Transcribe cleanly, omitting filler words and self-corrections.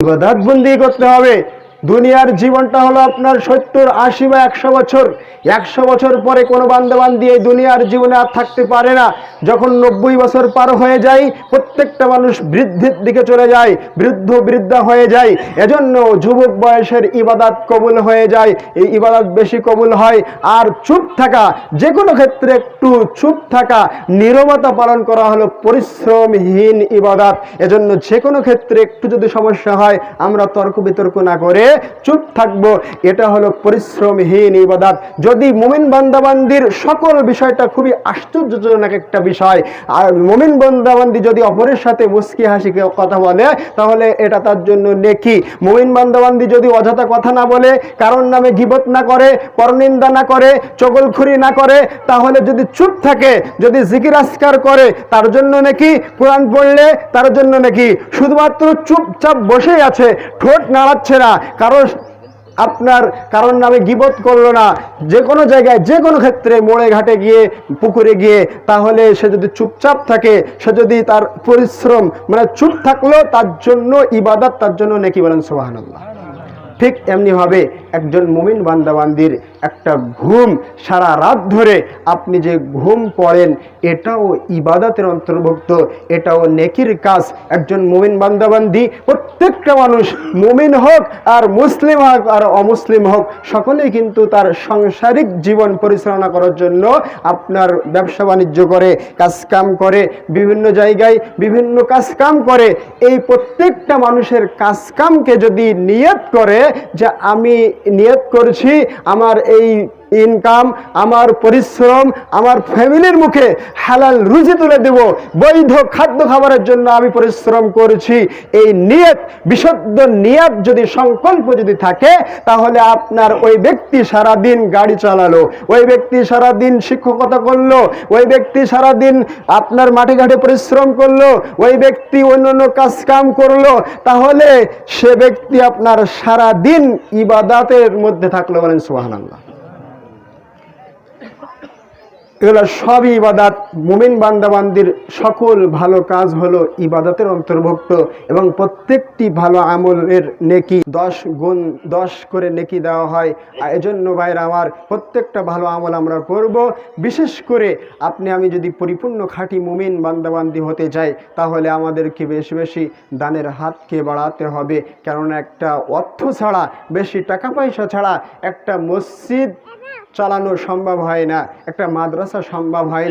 ইবাদত বন্দি করতে হবে। দুনিয়ার জীবনটা হলো আপনার 70, 80 বা 100 বছর। 100 বছর পরে কোনো বান্দাবান্দি এই দুনিয়ার জীবনে আর থাকতে পারে না। যখন 90 বছর পার হয়ে যায়, প্রত্যেকটা মানুষ বৃদ্ধির দিকে চলে যায়, বৃদ্ধা হয়ে যায়। এজন্য যুবক বয়সের ইবাদত কবুল হয়ে যায়, এই ইবাদত বেশি কবুল হয়। আর চুপ থাকা, যে কোনো ক্ষেত্রে একটু চুপ থাকা, নীরবতা পালন করা হলো পরিশ্রমহীন ইবাদত। এজন্য যে কোনো ক্ষেত্রে একটু যদি সমস্যা হয়, আমরা তর্ক বিতর্ক না করে চুপ থাকবো, এটা হলো পরিশ্রমহীন ইবাদত। যদি মুমিন বান্দাবান্দির সকল বিষয়টা খুবই আশ্চর্যজনক একটা বিষয়, আর মুমিন বান্দাবান্দি যদি অপরের সাথে মুস্কি হাসি কথা বলে, তাহলে এটা তার জন্য নেকি। মুমিন বান্দাবান্দি যদি অযথা কথা না বলে, কারণ নামে গীবত না করে, পরনিন্দা না করে, চগলখুরি না করে, তাহলে যদি চুপ থাকে, যদি জিকির আজকার করে, তার জন্য নেকি। কোরআন পড়লে তার জন্য নেকি। শুধুমাত্র চুপচাপ বসেই আছে, ঠোঁট নাড়াচ্ছে না, কারণ নামে গীবত করলো না, যে কোনো জায়গায় যে কোনো ক্ষেত্রে, মোড়ে ঘাটে গিয়ে, পুকুরে গিয়ে, তাহলে সে যদি চুপচাপ থাকে, সে যদি তার পরিশ্রম মানে চুপ থাকলো, তার জন্য ইবাদত, তার জন্য নেকি। বলেন সুবহানাল্লাহ। ঠিক এমনিভাবে একজন মুমিন বান্দাবান্দির একটা ঘুম, সারা রাত ধরে আপনি যে ঘুম পড়েন, এটাও ইবাদতের অন্তর্ভুক্ত, এটাও নেকির কাজ। একজন মুমিন বান্দাবান্দি, প্রত্যেকটা মানুষ, মুমিন হোক আর মুসলিম হোক আর অমুসলিম হোক, সকলেই কিন্তু তার সাংসারিক জীবন পরিচালনা করার জন্য আপনার ব্যবসা বাণিজ্য করে, কাজকাম করে, বিভিন্ন জায়গায় বিভিন্ন কাজকাম করে। এই প্রত্যেকটা মানুষের কাজকামকে যদি নিয়ত করে যে আমি নিয়ত করছি আমার এই ইনকাম, আমার পরিশ্রম, আমার ফ্যামিলির মুখে হালাল রুজি তুলে দেব, বৈধ খাদ্য খাবারের জন্য আমি পরিশ্রম করছি, এই নিয়ত, বিশুদ্ধ নিয়ত যদি, সংকল্প যদি থাকে, তাহলে আপনার ওই ব্যক্তি সারাদিন গাড়ি চালালো, ওই ব্যক্তি সারাদিন শিক্ষকতা করলো, ওই ব্যক্তি সারাদিন আপনার মাঠে ঘাটে পরিশ্রম করলো, ওই ব্যক্তি অন্যান্য কাজ কাম করলো, তাহলে সে ব্যক্তি আপনার সারাদিন ইবাদতের মধ্যে থাকলো। বলেন সুবহানাল্লাহ। এগুলো সবই ইবাদত। মুমিন বান্দাবান্দির সকল ভালো কাজ হলো ইবাদতের অন্তর্ভুক্ত, এবং প্রত্যেকটি ভালো আমলের নেকি 10 গুণ 10 করে নেকি দেওয়া হয়। আর এজন্য ভাইরা আমার, প্রত্যেকটা ভালো আমল আমরা করব। বিশেষ করে আমি যদি পরিপূর্ণ খাঁটি মুমিন বান্দাবান্দি হতে চাই, তাহলে আমাদেরকে বেশি বেশি দানের হাতকে বাড়াতে হবে। কারণ একটা অর্থ ছাড়া, বেশি টাকা পয়সা ছাড়া একটা মসজিদ চালানো সম্ভব হয় না, একটা মাদ্রাসা সম্ভব হয় না।